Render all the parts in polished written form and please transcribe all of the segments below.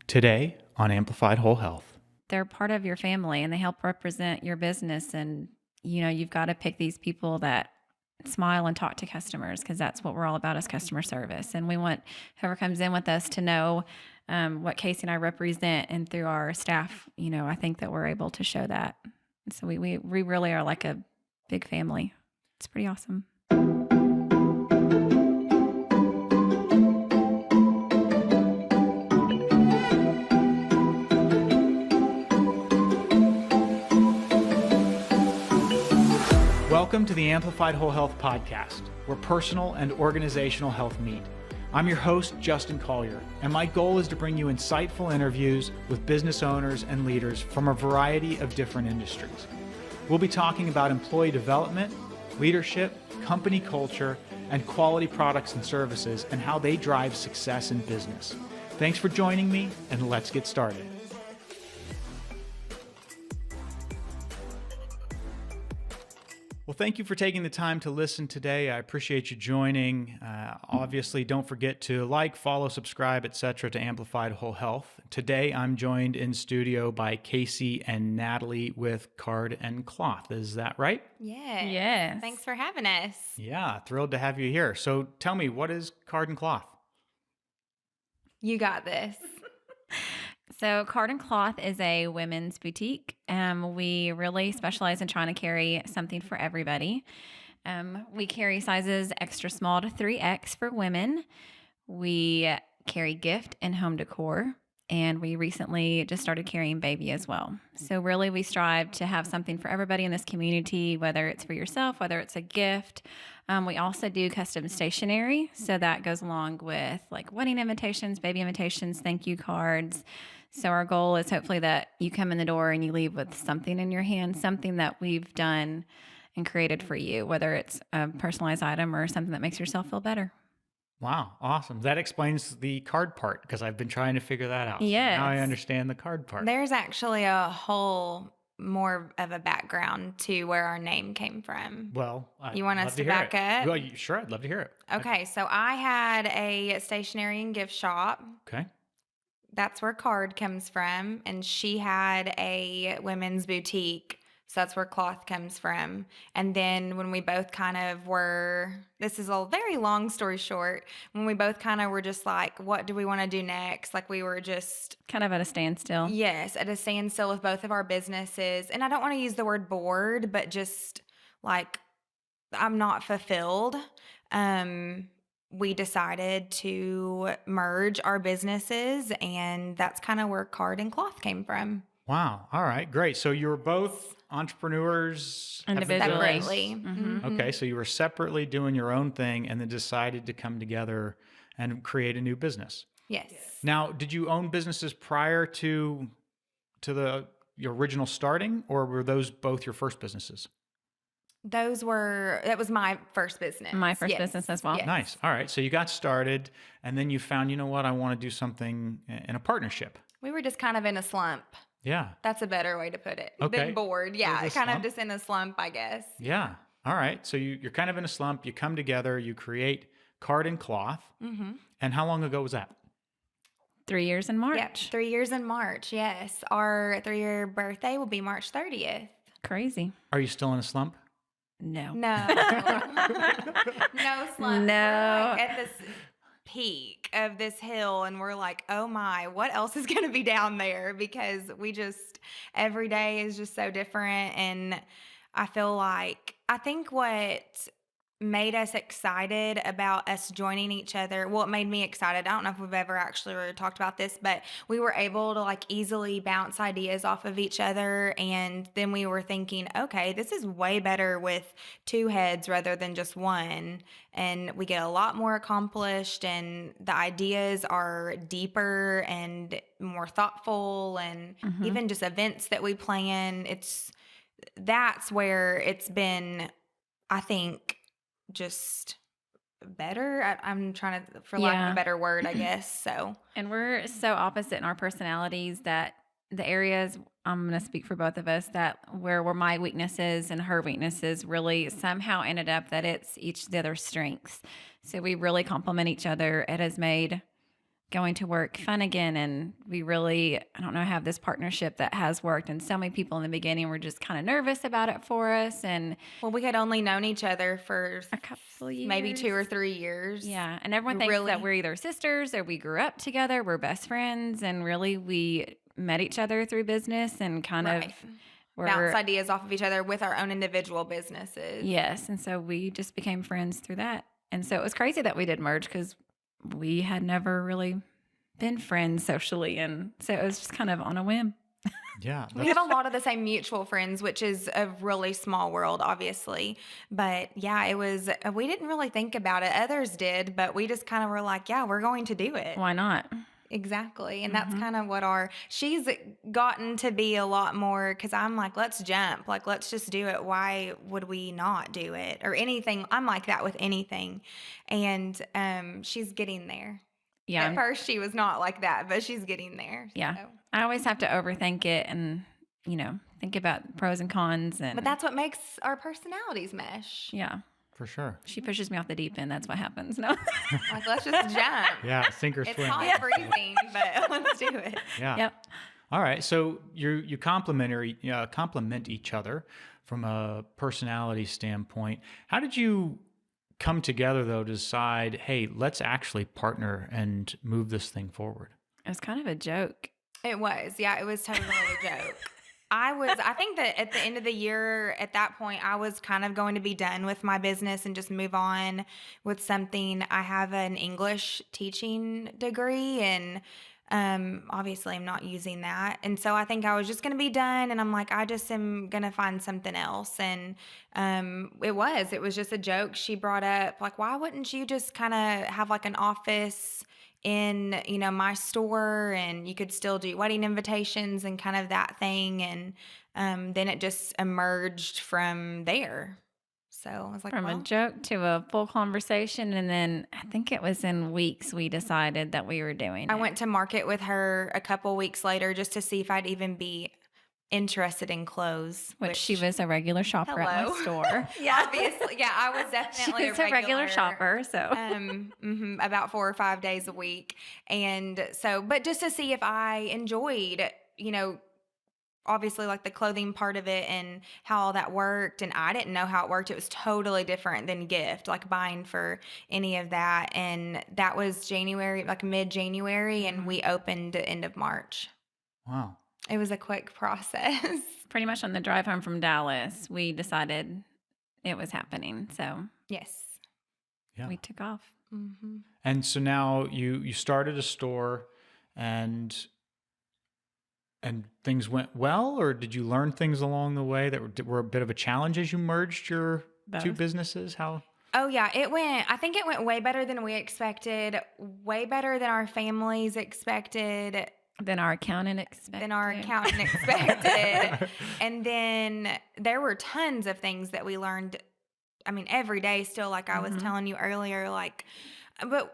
Today on Amplified Whole Health. They're part of your family and they help represent your business. And, you've got to pick these people that smile and talk to customers, because that's what we're all about, is customer service. And we want whoever comes in with us to know what Kaci and I represent. And through our staff, I think that we're able to show that. So we really are like a big family. It's pretty awesome. Welcome to the Amplified Whole Health podcast, where personal and organizational health meet. I'm your host, Justin Collier, and my goal is to bring you insightful interviews with business owners and leaders from a variety of different industries. We'll be talking about employee development, leadership, company culture, and quality products and services, and how they drive success in business. Thanks for joining me, and let's get started. Well, thank you for taking the time to listen today. I appreciate you joining. Obviously, don't forget to like, follow, subscribe, etc. to Amplified Whole Health. Today, I'm joined in studio by Kaci and Natalie with Card and Cloth. Is that right? Yes. Yes. Thanks for having us. Yeah, thrilled to have you here. So tell me, what is Card and Cloth? You got this. So Card and Cloth is a women's boutique. We really specialize in trying to carry something for everybody. We carry sizes extra small to 3X for women. We carry gift and home decor. And we recently just started carrying baby as well. So really we strive to have something for everybody in this community, whether it's for yourself, whether it's a gift. We also do custom stationery. So that goes along with like wedding invitations, baby invitations, thank you cards. So our goal is hopefully that you come in the door and you leave with something in your hand, something that we've done and created for you, whether it's a personalized item or something that makes yourself feel better. Wow, awesome. That explains the card part, because I've been trying to figure that out. Yes. So now I understand the card part. There's actually a whole more of a background to where our name came from. Well, You want us to back up? Well, sure, I'd love to hear it. Okay, so I had a stationery and gift shop. Okay. That's where Card comes from. And she had a women's boutique. So that's where Cloth comes from. And then when we both kind of were, this is a very long story short, when we both kind of were just like, what do we want to do next? Like we were just Kind of at a standstill. Yes, at a standstill with both of our businesses. And I don't want to use the word bored, but just like I'm not fulfilled. We decided to merge our businesses, and that's kind of where Card and Cloth came from. Wow. All right, great. So you were both entrepreneurs Individually. Separately. Mhm. Okay, so you were separately doing your own thing and then decided to come together and create a new business. Yes. Now, did you own businesses prior to your original starting, or were those both your first businesses? That was my first business. My first Yes. business as well. Yes. Nice. All right. So you got started and then you found, you know what, I want to do something in a partnership. We were just kind of in a slump. Yeah. That's a better way to put it Okay. than bored. Yeah, There's a kind of slump. just in a slump, I guess. Yeah. All right. So you're kind of in a slump. You come together, you create Card and Cloth. Mm-hmm. And how long ago was that? 3 years in March. Yep, 3 years in March. Yes, our 3-year birthday will be March 30th. Crazy. Are you still in a slump? No. No, no slump. No. We're like at this peak of this hill, and we're like, oh my, what else is going to be down there? Because every day is just so different. And I think what made us excited about us joining each other. Well, it made me excited. I don't know if we've ever actually really talked about this, but we were able to like easily bounce ideas off of each other. And then we were thinking, okay, this is way better with two heads rather than just one. And we get a lot more accomplished, and the ideas are deeper and more thoughtful, and even just events that we plan. That's where it's been, I think, just better. I'm trying to, for lack of a better word, I guess. So, And we're so opposite in our personalities that the areas, I'm going to speak for both of us, that where my weaknesses and her weaknesses really somehow ended up that it's each the other's strengths. So we really complement each other. It has made going to work fun again. And we really, I don't know, have this partnership that has worked. And so many people in the beginning were just kind of nervous about it for us. And Well, we had only known each other for a couple of years, maybe 2 or 3 years. Yeah. And everyone thinks that we're either sisters or we grew up together. We're best friends. And really, we met each other through business and kind of bounce ideas off of each other with our own individual businesses. Yes. And so we just became friends through that. And so it was crazy that we did merge because we had never really been friends socially. And so it was just kind of on a whim. Yeah. We have a lot of the same mutual friends, which is a really small world, obviously. But yeah, it was, we didn't really think about it. Others did, but we just kind of were like, yeah, we're going to do it. Why not? Exactly. And that's kind of what she's gotten to be a lot more, because I'm like, let's jump. Like, let's just do it. Why would we not do it? Or anything. I'm like that with anything. And she's getting there. Yeah. At first, she was not like that, but she's getting there. Yeah. So. I always have to overthink it and, think about pros and cons. But that's what makes our personalities mesh. Yeah. For sure. She pushes me off the deep end. That's what happens. No. Like, let's just jump. Yeah, sink or swim. It's hot freezing, but let's do it. Yeah. Yep. All right. So you complement each other from a personality standpoint. How did you come together, though, to decide, hey, let's actually partner and move this thing forward? It was kind of a joke. It was. Yeah, it was totally a joke. I think that at the end of the year, at that point, I was kind of going to be done with my business and just move on with something. I have an English teaching degree, and obviously I'm not using that. And so I think I was just going to be done, and I'm like, I just am going to find something else. And it was just a joke. She brought up, like, why wouldn't you just kind of have like an office in my store, and you could still do wedding invitations and kind of that thing. And then it just emerged from there. So I was like, from a joke to a full conversation. And then I think it was in weeks we decided that we were doing it. I went to market with her a couple weeks later just to see if I'd even be interested in clothes, which she was a regular shopper at my store. Yeah, obviously. Yeah, I was definitely she was a regular shopper. So about 4 or 5 days a week. And so, but just to see if I enjoyed, obviously like the clothing part of it and how all that worked. And I didn't know how it worked. It was totally different than gift, like buying for any of that. And that was January, like mid-January, and we opened the end of March. Wow. It was a quick process. Pretty much on the drive home from Dallas, we decided it was happening. So yes, we took off. Mm-hmm. And so now you started a store, and things went well, or did you learn things along the way that were a bit of a challenge as you merged your two businesses? How? Oh yeah, I think it went way better than we expected, way better than our families expected. Than our accountant expected. And then there were tons of things that we learned. I mean, every day still, like I was telling you earlier, but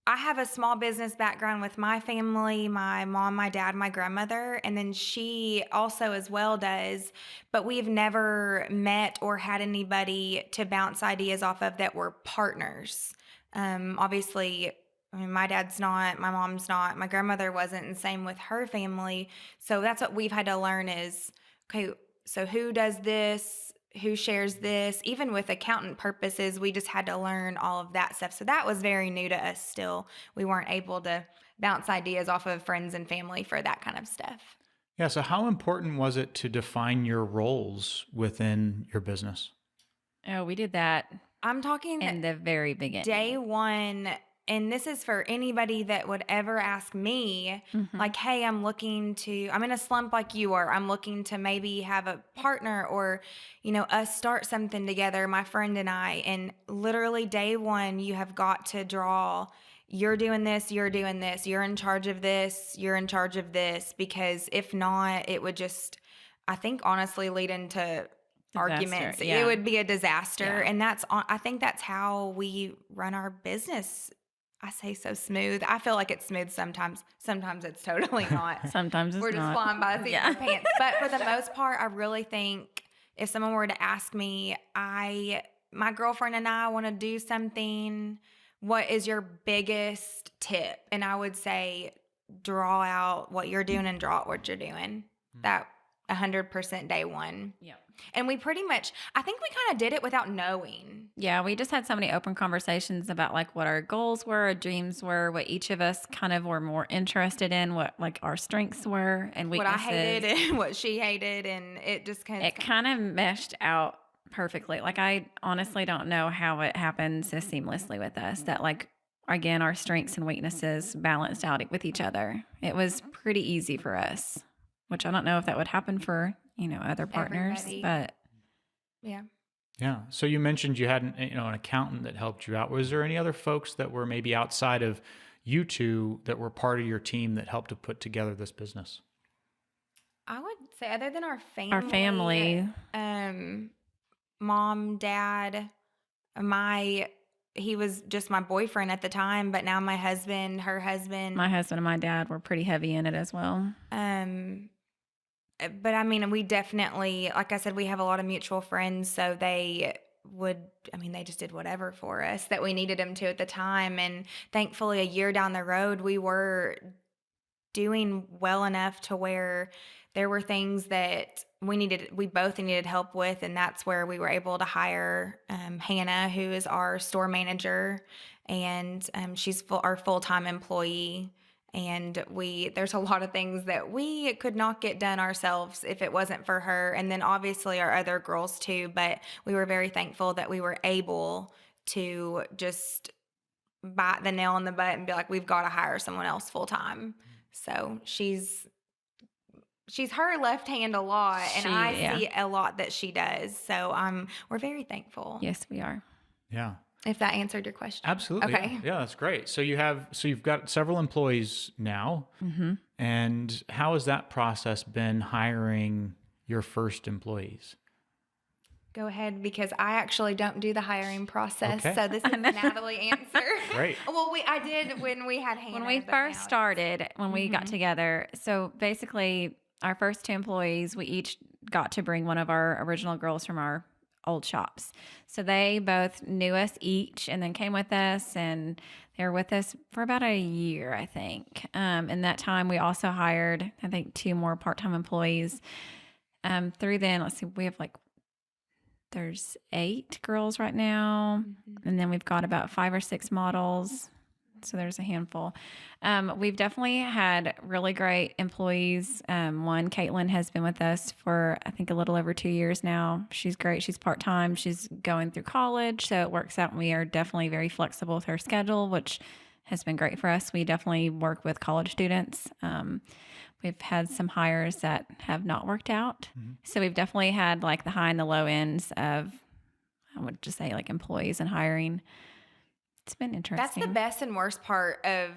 I have a small business background with my family, my mom, my dad, my grandmother, and then she also as well does, but we've never met or had anybody to bounce ideas off of that were partners. Obviously, I mean, my dad's not, my mom's not, my grandmother wasn't, and same with her family. So that's what we've had to learn is, okay, so who does this? Who shares this? Even with accountant purposes, we just had to learn all of that stuff. So that was very new to us still. We weren't able to bounce ideas off of friends and family for that kind of stuff. Yeah. So how important was it to define your roles within your business? Oh, we did that. I'm talking in the very beginning. Day one. And this is for anybody that would ever ask me, like, hey, I'm in a slump like you are. I'm looking to maybe have a partner or, us start something together, my friend and I. And literally day one, you have got to draw, you're doing this, you're doing this, you're in charge of this, you're in charge of this. Because if not, it would just, I think, honestly lead into arguments. Yeah. It would be a disaster. Yeah. And I think that's how we run our business. I say so smooth. I feel like it's smooth sometimes. Sometimes it's totally not. Sometimes we're just flying by the seat of our pants. But for the most part, I really think if someone were to ask me, my girlfriend and I want to do something, what is your biggest tip? And I would say draw out what you're doing and draw out what you're doing. That 100% day one. Yeah. And we pretty much, I think we kind of did it without knowing. Yeah, we just had so many open conversations about like what our goals were, our dreams were, what each of us kind of were more interested in, what like our strengths were and What weaknesses. I hated and what she hated. And it just It kind of meshed out perfectly. Like I honestly don't know how it happened so seamlessly with us that like, again, our strengths and weaknesses balanced out with each other. It was pretty easy for us, which I don't know if that would happen for, other partners, Everybody. but yeah. Yeah. So you mentioned you had an accountant that helped you out. Was there any other folks that were maybe outside of you two that were part of your team that helped to put together this business? I would say other than our family, mom, dad, he was just my boyfriend at the time, but now my husband, her husband. my husband and my dad were pretty heavy in it as well. But I mean, we definitely, like I said, we have a lot of mutual friends, so they just did whatever for us that we needed them to at the time. And thankfully, a year down the road, we were doing well enough to where there were things that we both needed help with. And that's where we were able to hire Hannah, who is our store manager, and she's our full-time employee. And there's a lot of things that we could not get done ourselves if it wasn't for her. And then obviously our other girls too, but we were very thankful that we were able to just bite the nail in the butt and be like, we've got to hire someone else full time. So she's her left hand a lot, and I see a lot that she does. So we're very thankful. Yes, we are. Yeah. If that answered your question. Absolutely. Okay. Yeah, that's great. So you've got several employees now. Mm-hmm. And how has that process been hiring your first employees? Go ahead, because I actually don't do the hiring process. Okay. So this is Natalie answer. Great. Well, I did when we had Hannah. When we first started, when we got together, so basically our first 2 employees, we each got to bring one of our original girls from our old shops. So they both knew us each and then came with us, and they were with us for about a year, I think. In that time, we also hired, I think, 2 more part-time employees. Through then, let's see, there's 8 girls right now. And then we've got about 5 or 6 models. So there's a handful. We've definitely had really great employees. One, Caitlin, has been with us for, I think, a little over 2 years now. She's great. She's part-time. She's going through college, so it works out. And we are definitely very flexible with her schedule, which has been great for us. We definitely work with college students. We've had some hires that have not worked out. Mm-hmm. So we've definitely had like the high and the low ends of, I would just say, like employees and hiring. It's been interesting. That's the best and worst part of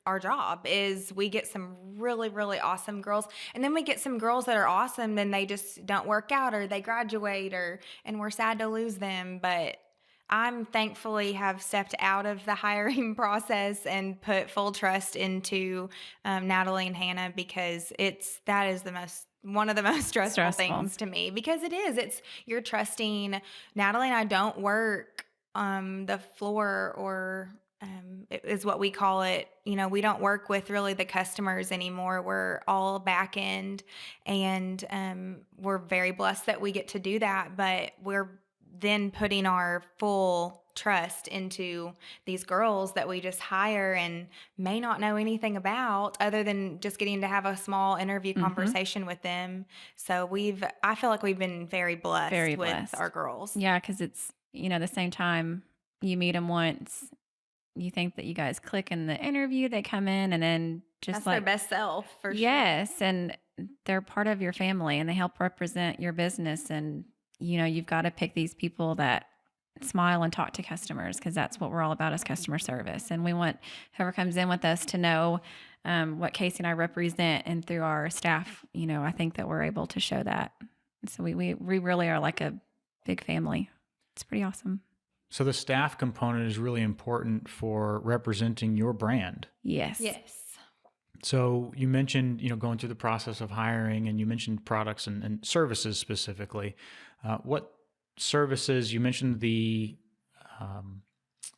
our job is we get some really, really awesome girls. And then we get some girls that are awesome, then they just don't work out or they graduate and we're sad to lose them. But I'm thankfully have stepped out of the hiring process and put full trust into Natalie and Hannah, because that is one of the most stressful things to me, because you're trusting. Natalie and I don't work the floor, or is what we call it. We don't work with really the customers anymore. We're all back end, and we're very blessed that we get to do that. But we're then putting our full trust into these girls that we just hire and may not know anything about, other than just getting to have a small interview conversation with them. So I feel like we've been very blessed with our girls. Yeah, because it's, the same time you meet them once, you think that you guys click in the interview, they come in and then just that's their best self for sure. Yes, and they're part of your family and they help represent your business, and you've got to pick these people that smile and talk to customers, because that's what we're all about, is customer service. And we want whoever comes in with us to know what Kaci and I represent, and through our staff, I think that we're able to show that. So we really are like a big family. It's pretty awesome. So the staff component is really important for representing your brand. Yes. Yes. So you mentioned, going through the process of hiring, and you mentioned products and services specifically. What services, you mentioned the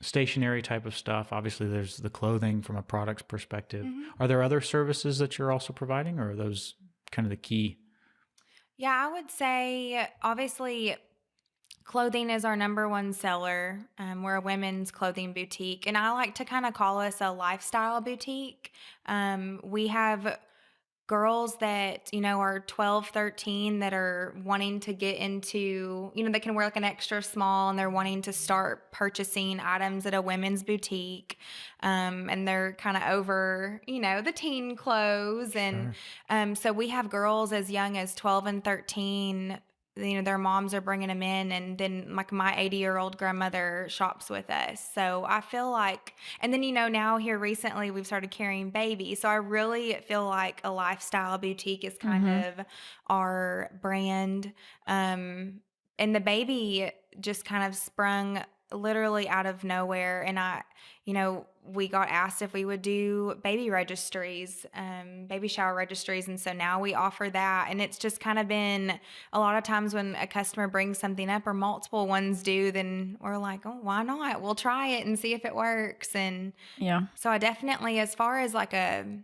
stationary type of stuff. Obviously, there's the clothing from a product's perspective. Mhm. Are there other services that you're also providing, or are those kind of the key? Yeah, I would say obviously clothing is our number one seller. We're a women's clothing boutique, and I like to kind of call us a lifestyle boutique. We have girls that, are 12, 13 that are wanting to get into, they can wear like an extra small and they're wanting to start purchasing items at a women's boutique. And they're kind of over, the teen clothes. And so we have girls as young as 12 and 13, their moms are bringing them in, and then like my 80-year-old grandmother shops with us. So I feel like, and then now here recently we've started carrying babies. So I really feel like a lifestyle boutique is kind of our brand. And the baby just kind of sprung literally out of nowhere, and we got asked if we would do baby registries, baby shower registries, and so now we offer that. And it's just kind of been a lot of times when a customer brings something up or multiple ones do, then we're like, oh, why not? We'll try it and see if it works. And so I definitely, as far as to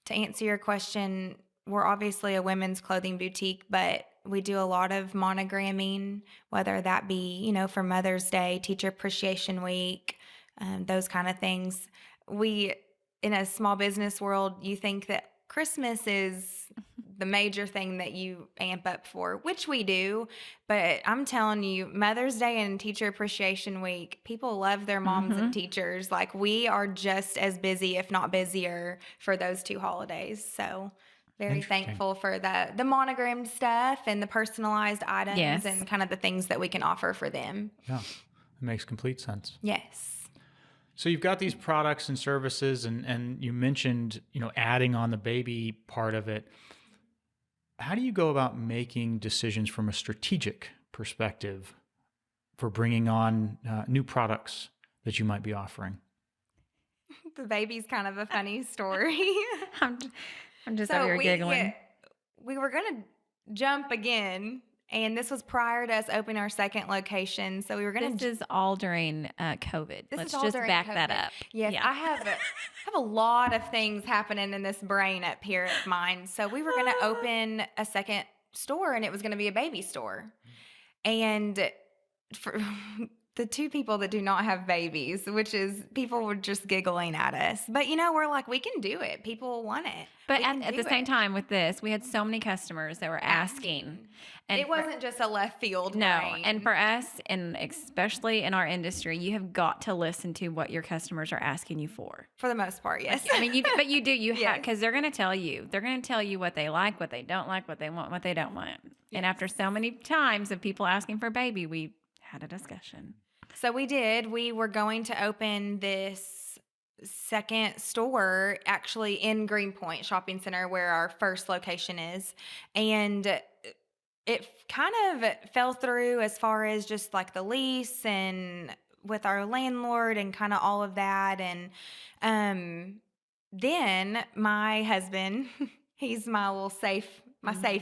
answer your question, we're obviously a women's clothing boutique, but we do a lot of monogramming, whether that be, for Mother's Day, Teacher Appreciation Week, those kind of things. We, in a small business world, you think that Christmas is the major thing that you amp up for, which we do. But I'm telling you, Mother's Day and Teacher Appreciation Week, people love their moms and teachers. Like, we are just as busy, if not busier, for those two holidays. So very thankful for the monogrammed stuff and the personalized items and kind of the things that we can offer for them. Yeah, it makes complete sense. Yes. So you've got these products and services, and you mentioned, adding on the baby part of it. How do you go about making decisions from a strategic perspective for bringing on new products that you might be offering? The baby's kind of a funny story. I'm just over here giggling. We were going to jump again, and this was prior to us opening our second location. So we were going to. This is all during COVID. Let's just back that up. Yes, I have a lot of things happening in this brain up here at mine. So we were going to open a second store, and it was going to be a baby store. And for the two people that do not have babies, which is people were just giggling at us. But, we're like, we can do it. People want it. But at the same time with this, we had so many customers that were asking. And it wasn't just a left field. No. brain. And for us, and especially in our industry, you have got to listen to what your customers are asking you for. For the most part, yes. I mean, but you do. You Yes. have, because they're going to tell you. They're going to tell you what they like, what they don't like, what they want, what they don't want. Yes. And after so many times of people asking for baby, we had a discussion. So we did. We were going to open this second store actually in Greenpoint Shopping Center, where our first location is. And it kind of fell through as far as just like the lease and with our landlord and kind of all of that. And then my husband, he's my little safe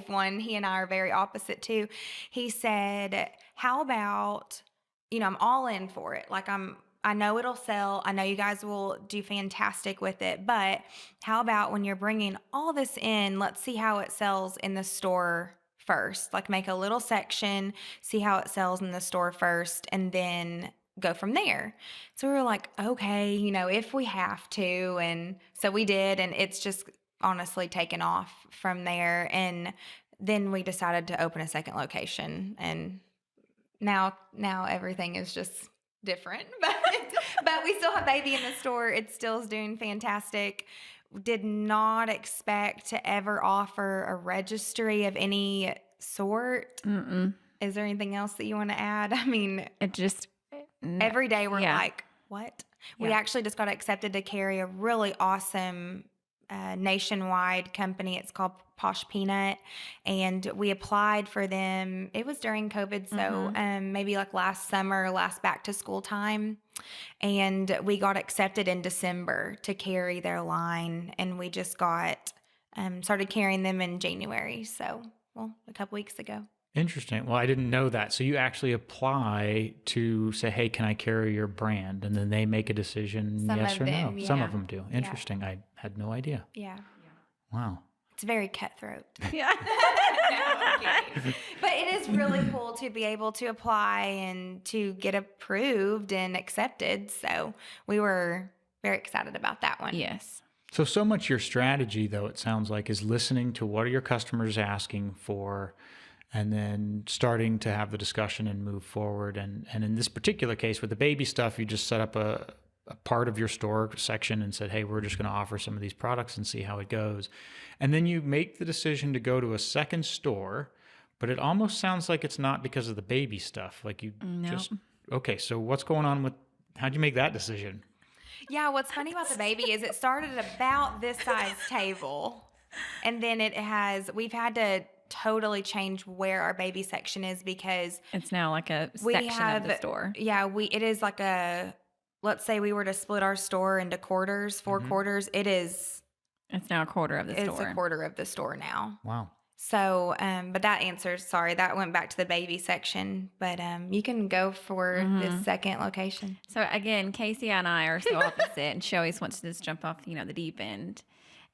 one. He and I are very opposite too. He said, how about, I'm all in for it. Like I know it'll sell. I know you guys will do fantastic with it, but how about when you're bringing all this in, let's see how it sells in the store first. Like, make a little section, see how it sells in the store first, and then go from there. So we were like, okay, if we have to. And so we did, and it's just honestly taken off from there. And then we decided to open a second location, and now everything is just different, but we still have baby in the store. It still is doing fantastic. Did not expect to ever offer a registry of any sort. Mm-mm. Is there anything else that you want to add? I mean, it just every day we're like, what? Yeah. We actually just got accepted to carry a really awesome nationwide company. It's called Posh Peanut, and we applied for them. It was during COVID, so maybe like last summer, last back to school time, and we got accepted in December to carry their line, and we just got started carrying them in January. So, a couple weeks ago. Interesting. Well, I didn't know that. So you actually apply to say, hey, can I carry your brand? And then they make a decision, Some yes of or them, no. Some yeah. of them do. Yeah. Interesting. I had no idea. Yeah. Wow. It's very cutthroat. Yeah. No, I'm kidding. But it is really cool to be able to apply and to get approved and accepted. So we were very excited about that one. Yes. So much your strategy, though, it sounds like, is listening to what are your customers asking for and then starting to have the discussion and move forward. And in this particular case with the baby stuff, you just set up a part of your store section and said, hey, we're just going to offer some of these products and see how it goes. And then you make the decision to go to a second store, but it almost sounds like it's not because of the baby stuff. Like you just, okay, so what's going on with, how'd you make that decision? Yeah, what's funny about the baby is it started at about this size table. And then we've had to totally change where our baby section is because It's now like a section of the store. Yeah, it is like let's say we were to split our store into quarters, 4 quarters, It's now a quarter of the store. it's a quarter of the store now. Wow. So, but that went back to the baby section, but you can go for this second location. So again, Kaci and I are so opposite, and she always wants to just jump off, the deep end.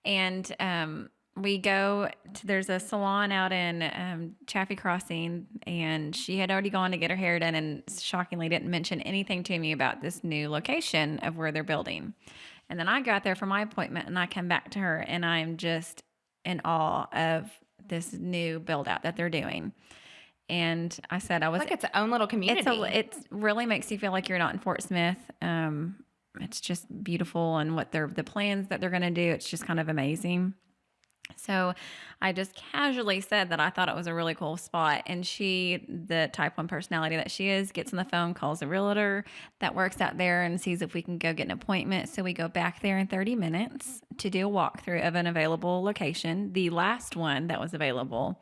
And we go to, there's a salon out in Chaffee Crossing, and she had already gone to get her hair done, and shockingly didn't mention anything to me about this new location of where they're building. And then I got there for my appointment, and I come back to her, and I'm just in awe of this new build out that they're doing. And I said, like it's its own little community. It really makes you feel like you're not in Fort Smith. It's just beautiful, and the plans that they're going to do, it's just kind of amazing. So I just casually said that I thought it was a really cool spot. And she, the type 1 personality that she is, gets on the phone, calls a realtor that works out there and sees if we can go get an appointment. So we go back there in 30 minutes to do a walkthrough of an available location, the last one that was available.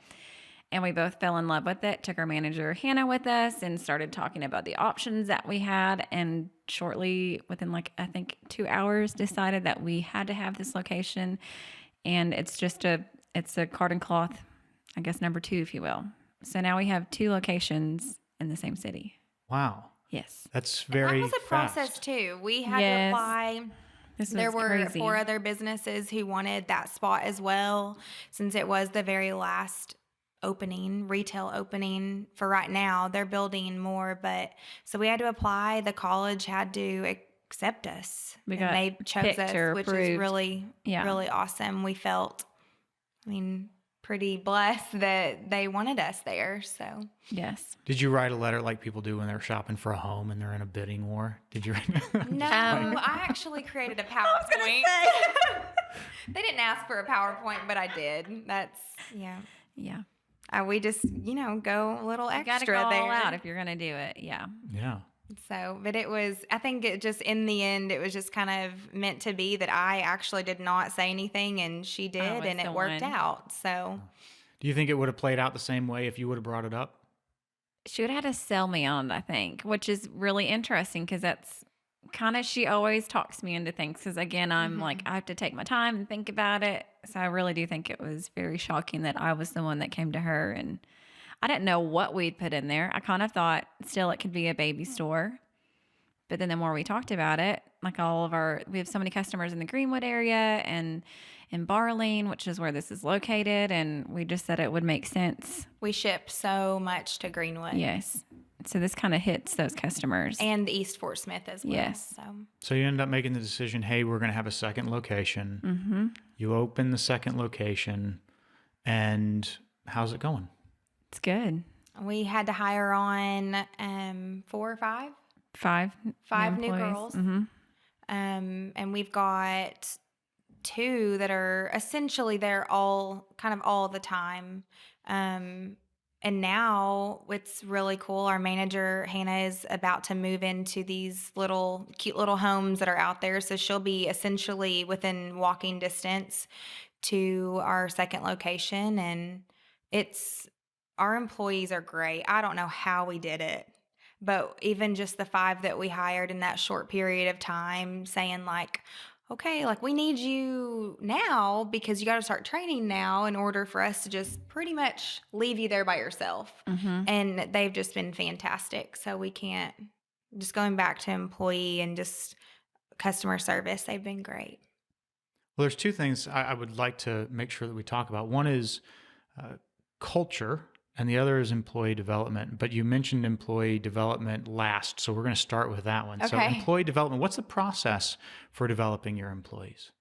And we both fell in love with it, took our manager Hannah with us, and started talking about the options that we had. And shortly, within I think 2 hours, decided that we had to have this location. And it's a card cloth, I guess, number 2, if you will. So now we have 2 locations in the same city. Wow. Yes. That's very That was a process too. We had to apply. There were crazy. 4 other businesses who wanted that spot as well, since it was the very last retail opening for right now. They're building more, but so we had to apply. The college had to accept us. They chose us, which is really, really awesome. We felt, pretty blessed that they wanted us there. So yes. Did you write a letter like people do when they're shopping for a home and they're in a bidding war? Did you write? No, I actually created a PowerPoint. They didn't ask for a PowerPoint, but I did. That's yeah. We just go a little extra you gotta go there. all out if you're gonna do it. Yeah. Yeah. So, but I think it just, in the end, it was just kind of meant to be that I actually did not say anything and she did, and it worked out. So, do you think it would have played out the same way if you would have brought it up? She would have had to sell me on it, I think, which is really interesting because that's kind of, she always talks me into things. Because again, I'm I have to take my time and think about it. So I really do think it was very shocking that I was the one that came to her, and I didn't know what we'd put in there. I kind of thought still it could be a baby store. But then the more we talked about it, we have so many customers in the Greenwood area and in Barling, which is where this is located. And we just said it would make sense. We ship so much to Greenwood. Yes. So this kind of hits those customers. And East Fort Smith as well. Yes. So you end up making the decision, hey, we're going to have a second location. Mm-hmm. You open the second location, and how's it going? It's good. We had to hire on 4 or 5? 5 new girls. Mm-hmm. And we've got 2 that are essentially there all the time. And now it's really cool. Our manager, Hannah, is about to move into these cute little homes that are out there. So she'll be essentially within walking distance to our second location. And our employees are great. I don't know how we did it, but even just the 5 that we hired in that short period of time, saying okay, like we need you now because you got to start training now in order for us to just pretty much leave you there by yourself. Mm-hmm. And they've just been fantastic. So we can't, just going back to employee and just customer service, they've been great. Well, there's two things I would like to make sure that we talk about. One is culture, and the other is employee development. But you mentioned employee development last, so we're going to start with that one. So, Okay. employee development, what's the process for developing your employees?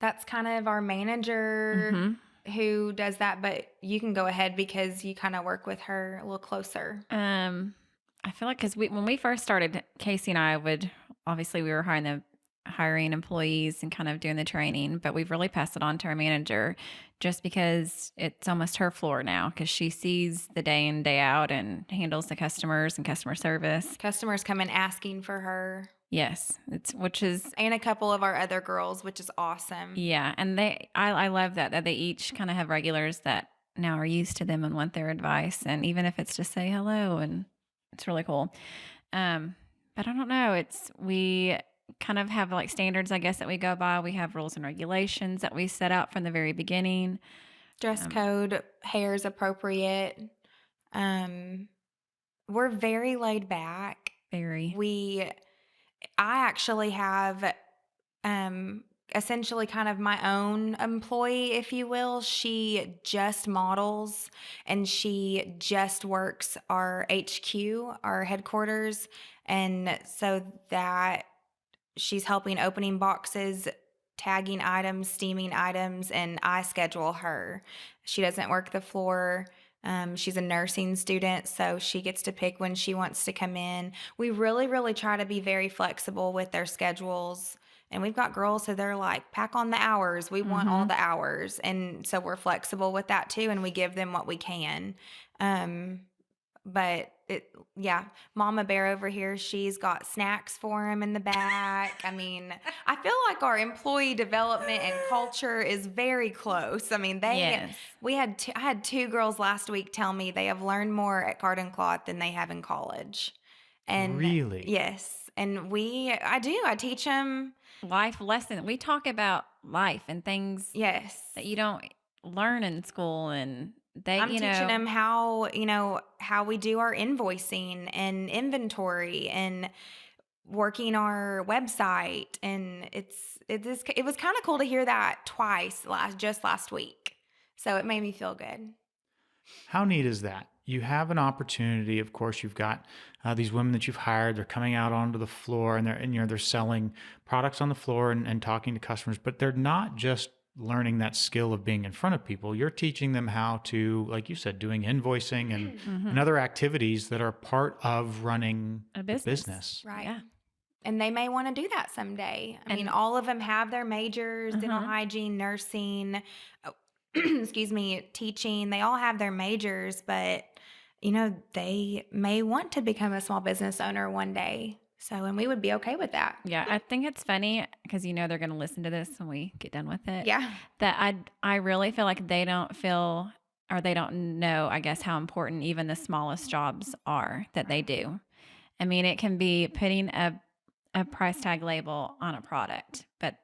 That's kind of our manager who does that, but you can go ahead because you kind of work with her a little closer. I feel like because when we first started, Kaci and I we were hiring employees and kind of doing the training, but we've really passed it on to our manager just because it's almost her floor now because she sees the day in, day out and handles the customers and customer service. Customers come in asking for her. Yes, which is And a couple of our other girls, which is awesome. yeah, and I love that they each kind of have regulars that now are used to them and want their advice, and even if it's just say hello, and it's really cool. But I don't know, we kind of have like standards, I guess, that we go by. We have rules and regulations that we set out from the very beginning. Dress code, hair is appropriate. We're very laid back. Very. I actually have essentially kind of my own employee, if you will. She just models and she just works our HQ, our headquarters. And so that she's helping opening boxes, tagging items, steaming items, and I schedule her. She doesn't work the floor. She's a nursing student, so she gets to pick when she wants to come in. We really, really try to be very flexible with their schedules. And we've got girls who they're like, pack on the hours. We want all the hours. And so we're flexible with that too, and we give them what we can. But Mama Bear over here, she's got snacks for him in the back. I mean, I feel like our employee development and culture is very close. I mean, Yes. I had two girls last week tell me they have learned more at Garden Cloth than they have in college. And Really? yes, and I teach them Life lesson. We talk about life and things yes. that you don't learn in school, and I'm teaching them how we do our invoicing and inventory and working our website. And it was kind of cool to hear that twice last week. So it made me feel good. How neat is that? You have an opportunity. Of course, you've got these women that you've hired. They're coming out onto the floor, and they're selling products on the floor and talking to customers. But they're not just learning that skill of being in front of people. You're teaching them how to, like you said, doing invoicing and other activities that are part of running a a business. business. Right. Yeah. And they may want to do that someday. I mean, all of them have their majors, dental hygiene, nursing, excuse me, teaching. They all have their majors, but they may want to become a small business owner one day. So, and we would be okay with that. Yeah, I think it's funny because they're going to listen to this when we get done with it. Yeah. That I really feel like they don't feel or they don't know, I guess, how important even the smallest jobs are that they do. I mean, it can be putting a price tag label on a product, but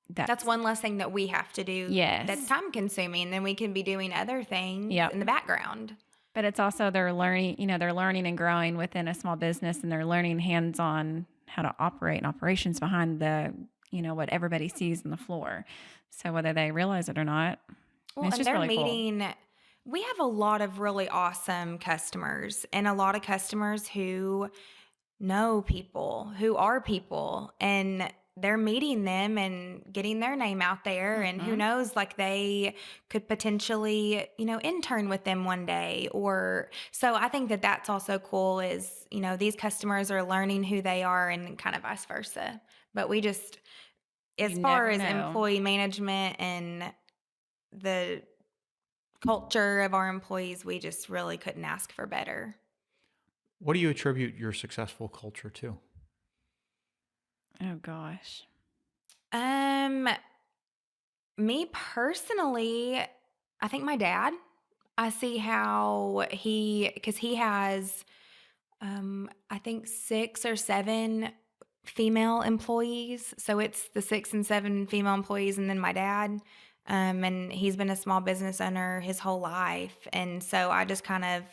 that's one less thing that we have to do. Yes. That's time consuming. Then we can be doing other things in the background. But it's also they're learning and growing within a small business, and they're learning hands-on how to operate and operations behind the, what everybody sees on the floor. So whether they realize it or not, it's just really cool. We have a lot of really awesome customers and a lot of customers who know people, who are people, and they're meeting them and getting their name out there. And who knows, like they could potentially, intern with them one day. Or so I think that that's also cool is, these customers are learning who they are and kind of vice versa. But we just, as far as employee management and the culture of our employees, we just really couldn't ask for better. What do you attribute your successful culture to? Oh gosh. Me personally, I think my dad. I see how because he has, I think 6 or 7 female employees. So it's the 6 and 7 female employees and then my dad. And he's been a small business owner his whole life. And so I just kind of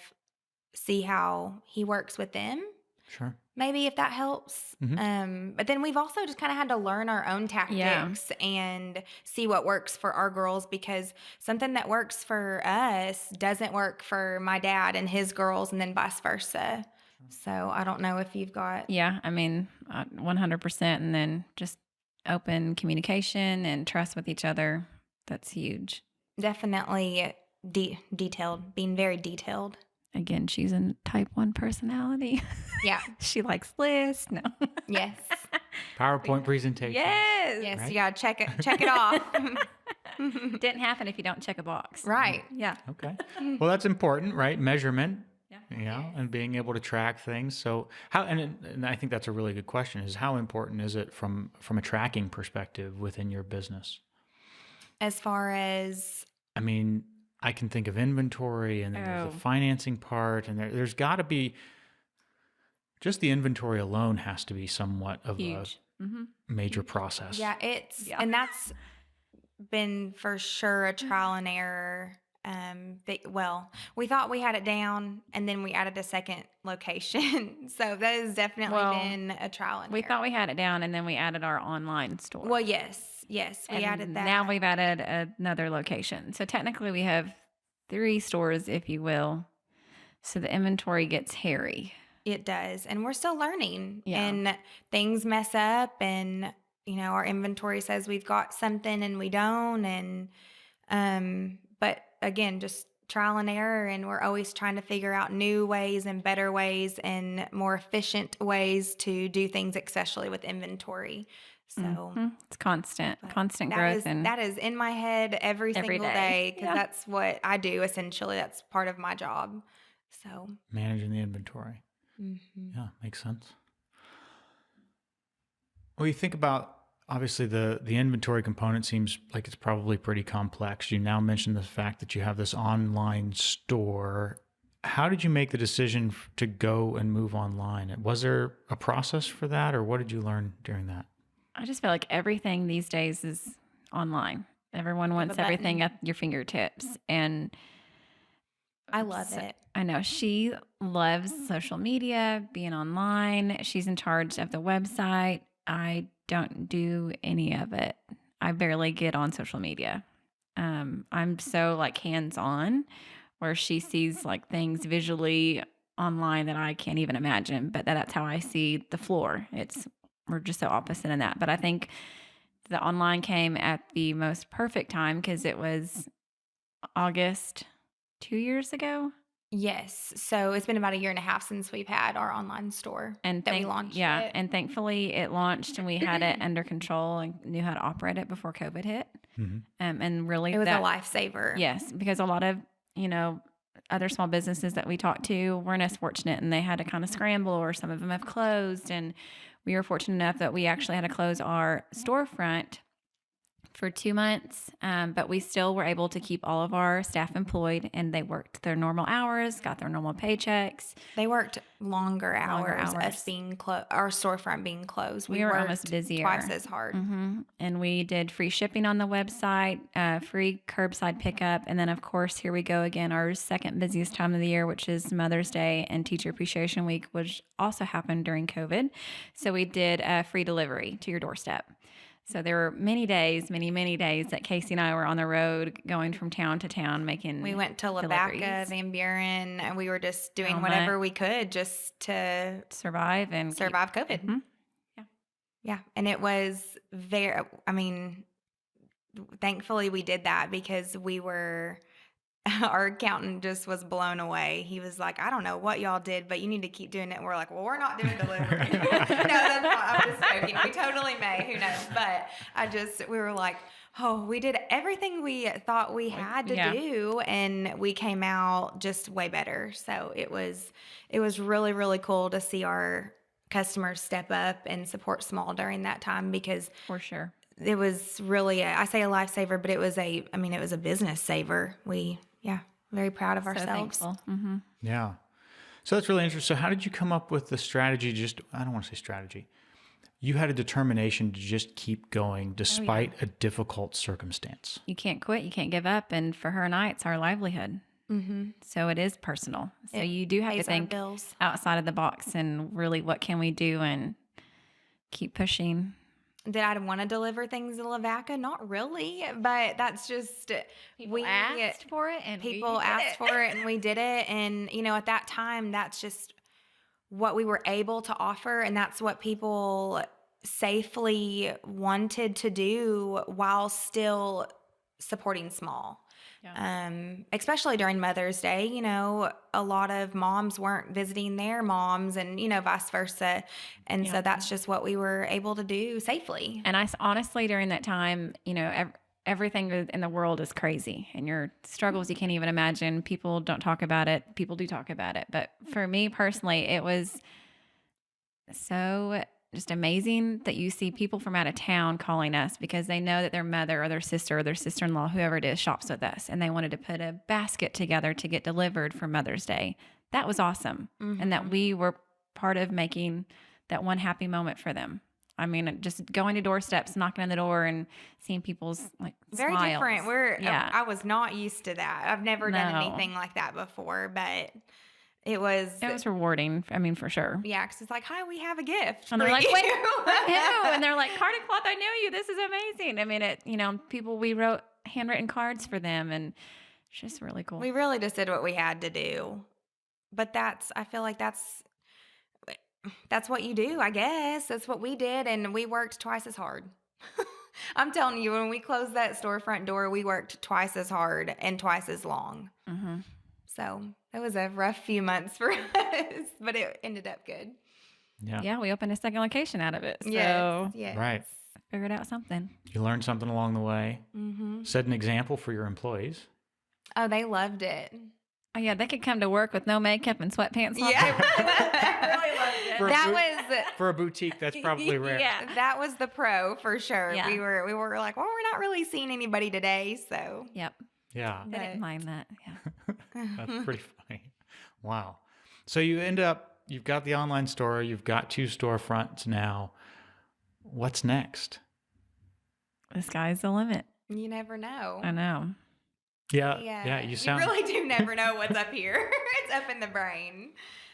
see how he works with them. Sure. Maybe if that helps. But then we've also just kind of had to learn our own tactics and see what works for our girls, because something that works for us doesn't work for my dad and his girls, and then vice versa. So I don't know if you've got. Yeah, I mean, 100%. And then just open communication and trust with each other. That's huge. Definitely detailed, being very detailed. Again, she's a type 1 personality. Yeah. She likes lists. No. Yes. PowerPoint presentation. Yes. Yes. Right? You got to check it off. Didn't happen if you don't check a box. Right. Yeah. Okay. Well, that's important, right? Measurement. Yeah. And being able to track things. So how, and I think that's a really good question, is how important is it from a tracking perspective within your business? As far as, I mean, I can think of inventory, and then there's the financing part, and there's got to be, just the inventory alone has to be somewhat of Huge. a major process. yeah, and that's been for sure a trial and error. We thought we had it down, and then we added a second location. So that has definitely been a trial and error. We thought we had it down, and then we added our online store. Well, yes, we added that. Now we've added another location. So technically we have 3 stores, if you will. So the inventory gets hairy. It does. And we're still learning. Yeah. And things mess up, and, our inventory says we've got something and we don't. And, but again, just trial and error. And we're always trying to figure out new ways and better ways and more efficient ways to do things, especially with inventory. So it's constant growth. That is in my head every single day, because that's what I do. Essentially, that's part of my job. So Managing the inventory. Yeah, makes sense. Well, you think about, obviously, the inventory component seems like it's probably pretty complex. You now mentioned the fact that you have this online store. How did you make the decision to go and move online? Was there a process for that, or what did you learn during that? I just feel like everything these days is online. Everyone wants everything at your fingertips. And I love it. I know she loves social media, being online. She's in charge of the website. I don't do any of it. I barely get on social media. I'm so hands-on, where she sees things visually online that I can't even imagine, but that's how I see the floor. We're just so opposite in that. But I think the online came at the most perfect time, because it was August 2 years ago. Yes. So it's been about 1.5 years since we've had our online store And that we launched. Yeah. it. And thankfully it launched, and we had it under control and knew how to operate it before COVID hit. And really It was a lifesaver. Yes, because a lot of, other small businesses that we talked to weren't as fortunate, and they had to kind of scramble, or some of them have closed. And we were fortunate enough that we actually had to close our storefront for 2 months, but we still were able to keep all of our staff employed, and they worked their normal hours, got their normal paychecks. They worked longer hours. Us being our storefront being closed. We were almost busier, twice as hard. And we did free shipping on the website, free curbside pickup, and then of course here we go again, our second busiest time of the year, which is Mother's Day and Teacher Appreciation Week, which also happened during COVID. So we did free delivery to your doorstep. So there were many days that Kaci and I were on the road, going from town to town, making. We went to Lavaca, Van Buren, and we were just doing whatever we could just to survive COVID. Yeah. And it was thankfully we did that, because our accountant just was blown away. He was like, I don't know what y'all did, but you need to keep doing it. And we're like, well, we're not doing delivery. No, that's not. I'm just joking. We totally may. Who knows? But we were like, oh, we did everything we thought we had to do, and we came out just way better. So it was really, really cool to see our customers step up and support small during that time, because for sure it was really I say a lifesaver, but it was a business saver. Very proud of ourselves. So thankful. Yeah. So that's really interesting. So how did you come up with the strategy? I don't want to say strategy. you had a determination to just keep going despite a difficult circumstance. You can't quit. You can't give up. And for her and I, it's our livelihood. Mm-hmm. So it is personal. So you do have to think outside of the box and really what can we do and keep pushing. Did I want to deliver things in Lavaca? Not really, but that's just People asked for it, and people asked for it, and we did it. And at that time, that's just what we were able to offer, and that's what people safely wanted to do while still supporting small. Yeah. Especially during Mother's Day, a lot of moms weren't visiting their moms and, vice versa. And so that's just what we were able to do safely. And I honestly, during that time, everything in the world is crazy and your struggles, you can't even imagine. People don't talk about it. People do talk about it. But for me personally, it was so just amazing that you see people from out of town calling us because they know that their mother or their sister or their sister-in-law, whoever it is, shops with us, and they wanted to put a basket together to get delivered for Mother's Day. That was awesome. Mm-hmm. And that we were part of making that one happy moment for them. I mean, just going to doorsteps, knocking on the door and seeing people's very smiles. Different. I was not used to that. I've never done anything like that before, but it was rewarding. I mean, for sure. Yeah, because it's like, hi, we have a gift. And they're like, wait, who? And they're like, Card and Cloth, I knew you. This is amazing. I mean, we wrote handwritten cards for them, and it's just really cool. We really just did what we had to do. But I feel like that's what you do, I guess. That's what we did, and we worked twice as hard. I'm telling you, when we closed that storefront door, we worked twice as hard and twice as long. Mm-hmm. So it was a rough few months for us, but it ended up good. Yeah, we opened a second location out of it. So yes. Right. Figured out something. You learned something along the way. Mm-hmm. Set an example for your employees. Oh, they loved it. Oh, yeah, they could come to work with no makeup and sweatpants on. Yeah. Really loved it. For a boutique, that's probably rare. Yeah, that was the pro for sure. Yeah. We were like, well, we're not really seeing anybody today, so. Yep. Yeah. I didn't mind that. Yeah. That's pretty funny. Wow. So you've got the online store, you've got 2 storefronts now. What's next? The sky's the limit. You never know. I know. Yeah. You really do never know what's up here. It's up in the brain.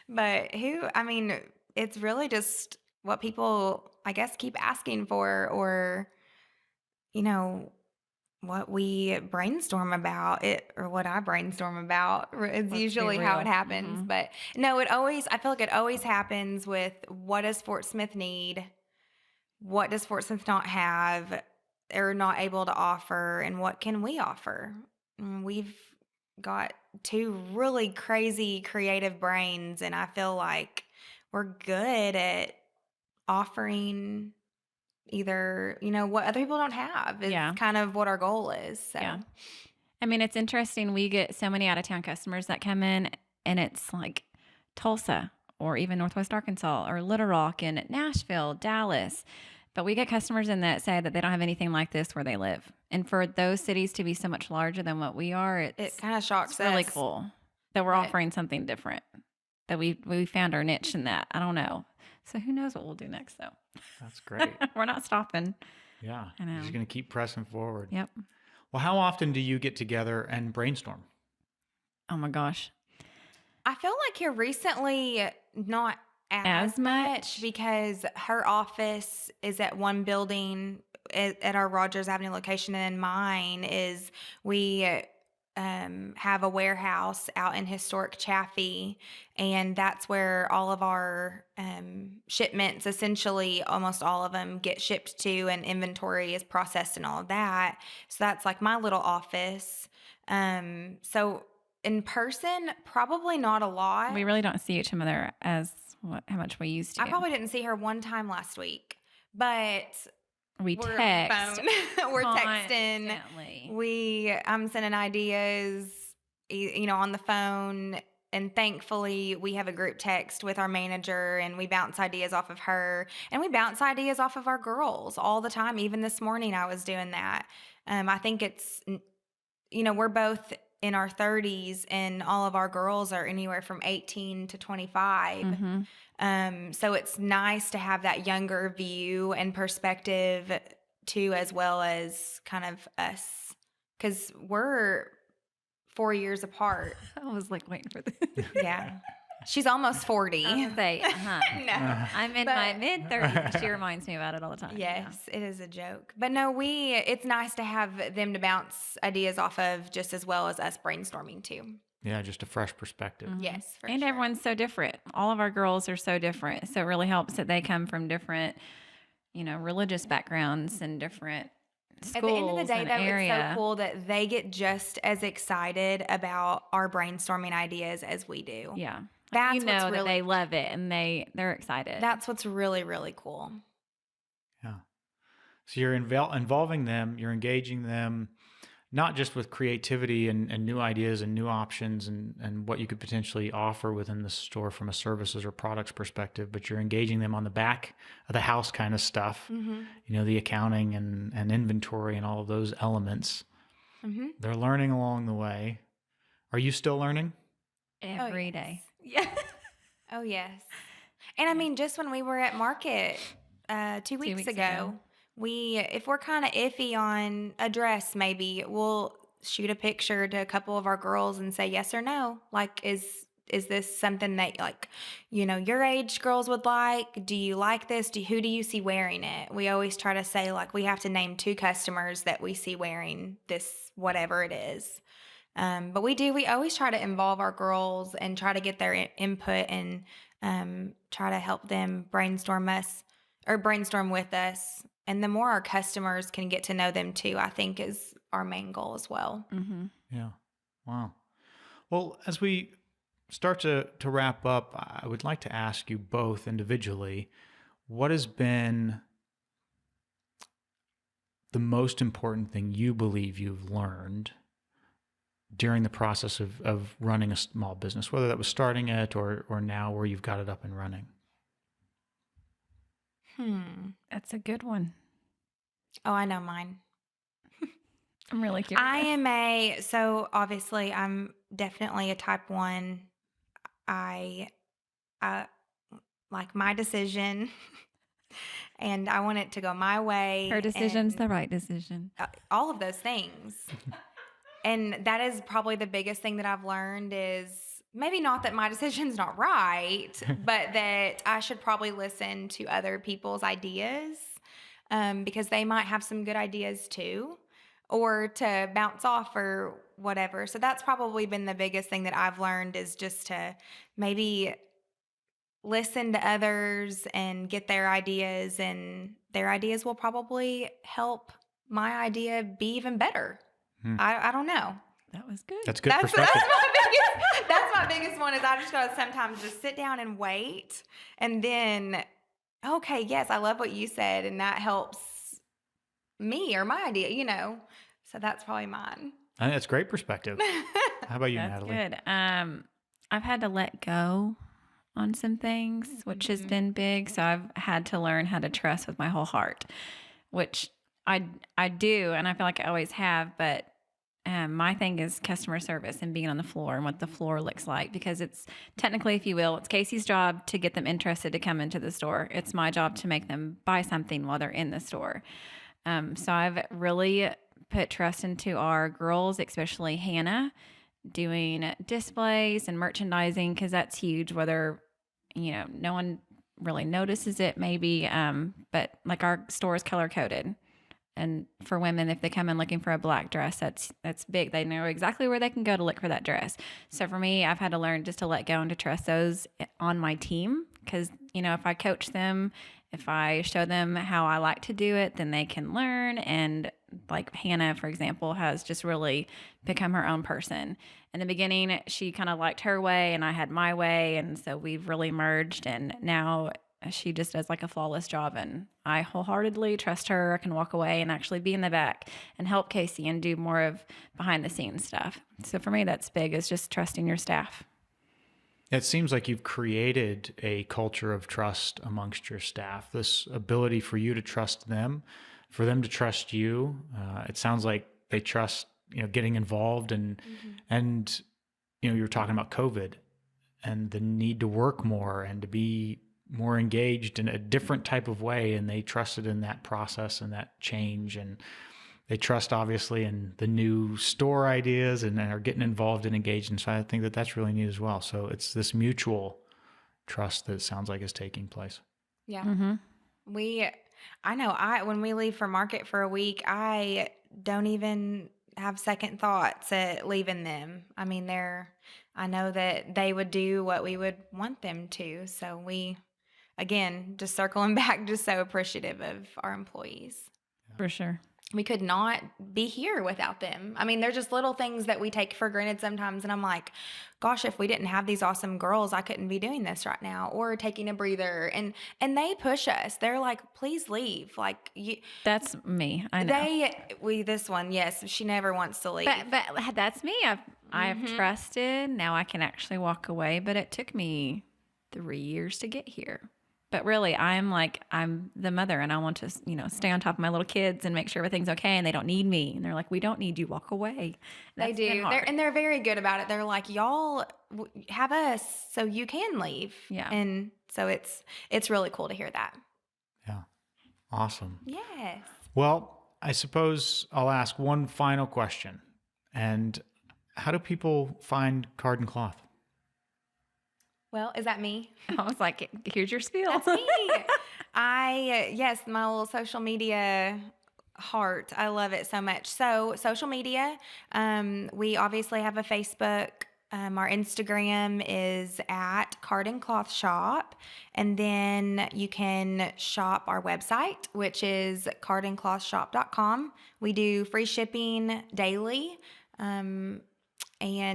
But it's really just what people, I guess, keep asking for, or, what we brainstorm about it, or what I brainstorm about is usually how it happens. Mm-hmm. But no, I feel like it always happens with what does Fort Smith need? What does Fort Smith not have or not able to offer? And what can we offer? We've got 2 really crazy creative brains, and I feel like we're good at offering either, what other people don't have is kind of what our goal is. So. Yeah. I mean, it's interesting. We get so many out-of-town customers that come in, and it's like Tulsa or even Northwest Arkansas or Little Rock and Nashville, Dallas. But we get customers in that say that they don't have anything like this where they live. And for those cities to be so much larger than what we are, it kind of shocks us. It's really cool that we're offering something different, that we found our niche in that. I don't know. So who knows what we'll do next, though. That's great. We're not stopping. Yeah. I know. You're just going to keep pressing forward. Yep. Well, how often do you get together and brainstorm? Oh, my gosh. I feel like here recently, not as much because her office is at one building at our Rogers Avenue location, and mine is we have a warehouse out in historic Chaffee, and that's where all of our shipments, essentially almost all of them, get shipped to, and inventory is processed and all of that. So that's like my little office. So in person, probably not a lot. We really don't see each other as how much we used to. I probably didn't see her one time last week, but we're text. We're texting. I'm sending ideas, on the phone. And thankfully, we have a group text with our manager, and we bounce ideas off of her, and we bounce ideas off of our girls all the time. Even this morning, I was doing that. I think it's, we're both in our 30s and all of our girls are anywhere from 18 to 25. So it's nice to have that younger view and perspective too, as well as kind of us, because we're 4 years apart. I was like waiting for this. Yeah. She's almost 40. I was gonna say, No. I'm in my mid-30s. She reminds me about it all the time. Yes, it is a joke. But no, it's nice to have them to bounce ideas off of, just as well as us brainstorming too. Yeah, just a fresh perspective. Yes, for And sure. everyone's so different. All of our girls are so different. So it really helps that they come from different, religious backgrounds and different schools At the end of the day, and though, area. it's so cool that they get just as excited about our brainstorming ideas as we do. Yeah. That's you know what's that really, they love it and they're excited. that's what's really, really cool. Yeah. So you're involving them, you're engaging them, not just with creativity and new ideas and new options and what you could potentially offer within the store from a services or products perspective, but you're engaging them on the back of the house kind of stuff, the accounting and inventory and all of those elements. They're learning along the way. Are you still learning? Every yes. day. Yeah. Oh, yes. And I mean, just when we were at market 2 weeks, weeks ago, ago. if we're kind of iffy on a dress, maybe we'll shoot a picture to a couple of our girls and say yes or no. Like, is this something that, like, your age girls would like? Do you like this? Who do you see wearing it? We always try to say, like, we have to name 2 customers that we see wearing this, whatever it is. But we always try to involve our girls and try to get their input and try to help them brainstorm with us. And the more our customers can get to know them too, I think is our main goal as well. Yeah. Wow. Well, as we start to wrap up, I would like to ask you both individually, what has been the most important thing you believe you've learned during the process of running a small business, whether that was starting it or now where you've got it up and running? That's a good one. Oh, I know mine. I'm really curious. So obviously I'm definitely a type 1. I like my decision and I want it to go my way. Her decision's and the right decision. all of those things. And that is probably the biggest thing that I've learned is maybe not that my decision's not right, but that I should probably listen to other people's ideas because they might have some good ideas too, or to bounce off or whatever. So that's probably been the biggest thing that I've learned is just to maybe listen to others and get their ideas, and their ideas will probably help my idea be even better. I don't know. That was good. That's good perspective. That's my biggest one is I just gotta sometimes just sit down and wait, and then, okay, yes, I love what you said, and that helps me or my idea, So that's probably mine. I think that's great perspective. How about you, That's Natalie? good. I've had to let go on some things, which has been big. So I've had to learn how to trust with my whole heart, which I do, and I feel like I always have. But my thing is customer service and being on the floor and what the floor looks like, because it's technically, if you will, it's Kaci's job to get them interested to come into the store. It's my job to make them buy something while they're in the store. So I've really put trust into our girls, especially Hannah, doing displays and merchandising, because that's huge, whether, no one really notices it maybe, but like our store is color coded. And for women, if they come in looking for a black dress, that's big. They know exactly where they can go to look for that dress. So for me, I've had to learn just to let go and to trust those on my team, because, if I coach them, if I show them how I like to do it, then they can learn. And like Hannah, for example, has just really become her own person. In the beginning, she kind of liked her way and I had my way. And so we've really merged, and now she just does like a flawless job, and I wholeheartedly trust her. I can walk away and actually be in the back and help Kaci and do more of behind the scenes stuff. So for me, that's big, is just trusting your staff. It seems like you've created a culture of trust amongst your staff, this ability for you to trust them, for them to trust you. It sounds like they trust getting involved and you're talking about COVID and the need to work more and to be more engaged in a different type of way. And they trusted in that process and that change. And they trust obviously in the new store ideas and are getting involved and engaged. And so I think that that's really neat as well. So it's this mutual trust that it sounds like is taking place. Yeah. Mm-hmm. I know when we leave for market for a week, I don't even have second thoughts at leaving them. I mean, I know that they would do what we would want them to. So again, just circling back, just so appreciative of our employees. For sure. We could not be here without them. I mean, they're just little things that we take for granted sometimes. And I'm like, gosh, if we didn't have these awesome girls, I couldn't be doing this right now or taking a breather. And they push us. They're like, please leave. Like that's me. I know. This one, yes, she never wants to leave. But that's me. I've trusted. Now I can actually walk away. But it took me 3 years to get here. But really, I'm the mother and I want to, stay on top of my little kids and make sure everything's okay and they don't need me. And they're like, we don't need you. Walk away. They do. They're very good about it. They're like, y'all have us so you can leave. Yeah. And so it's really cool to hear that. Yeah. Awesome. Yes. Well, I suppose I'll ask one final question. And how do people find Card and Cloth? Well, is that me? I was like, here's your spiel. That's me. Yes, my little social media heart. I love it so much. So social media, we obviously have a Facebook. Our Instagram is at Card and Cloth Shop. And then you can shop our website, which is cardandclothshop.com. We do free shipping daily. And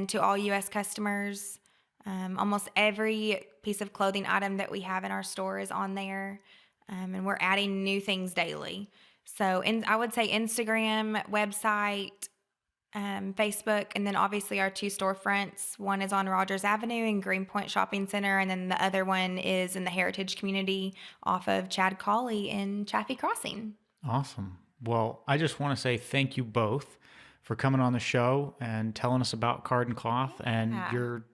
to all U.S. customers, almost every piece of clothing item that we have in our store is on there, and we're adding new things daily. So I would say Instagram, website, Facebook, and then obviously our 2 storefronts. One is on Rogers Avenue in Greenpoint Shopping Center, and then the other one is in the Heritage Community off of Chad Colley in Chaffee Crossing. Awesome. Well, I just want to say thank you both for coming on the show and telling us about Card and Cloth and your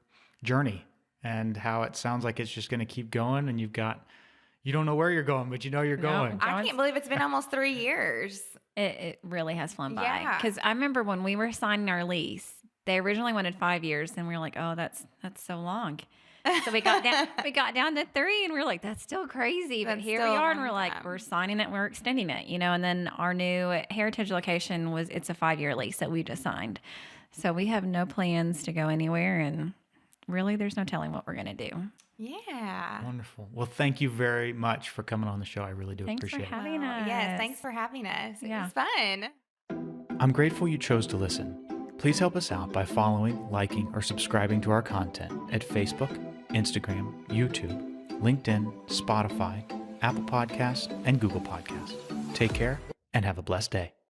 journey and how it sounds like it's just going to keep going, and you don't know where you're going, but you're going. I can't believe it's been almost 3 years. It really has flown by. Yeah. Because I remember when we were signing our lease, they originally wanted 5 years, and we were like, oh, that's so long. So we got down to 3, and we were like, that's still crazy. But here we are, and we're like, we're signing it, we're extending it, And then our new Heritage location it's a 5-year lease that we just signed. So we have no plans to go anywhere, and really, there's no telling what we're going to do. Yeah. Wonderful. Well, thank you very much for coming on the show. I really do appreciate it. Thanks for having us. Yes, thanks for having us. It was fun. I'm grateful you chose to listen. Please help us out by following, liking, or subscribing to our content at Facebook, Instagram, YouTube, LinkedIn, Spotify, Apple Podcasts, and Google Podcasts. Take care and have a blessed day.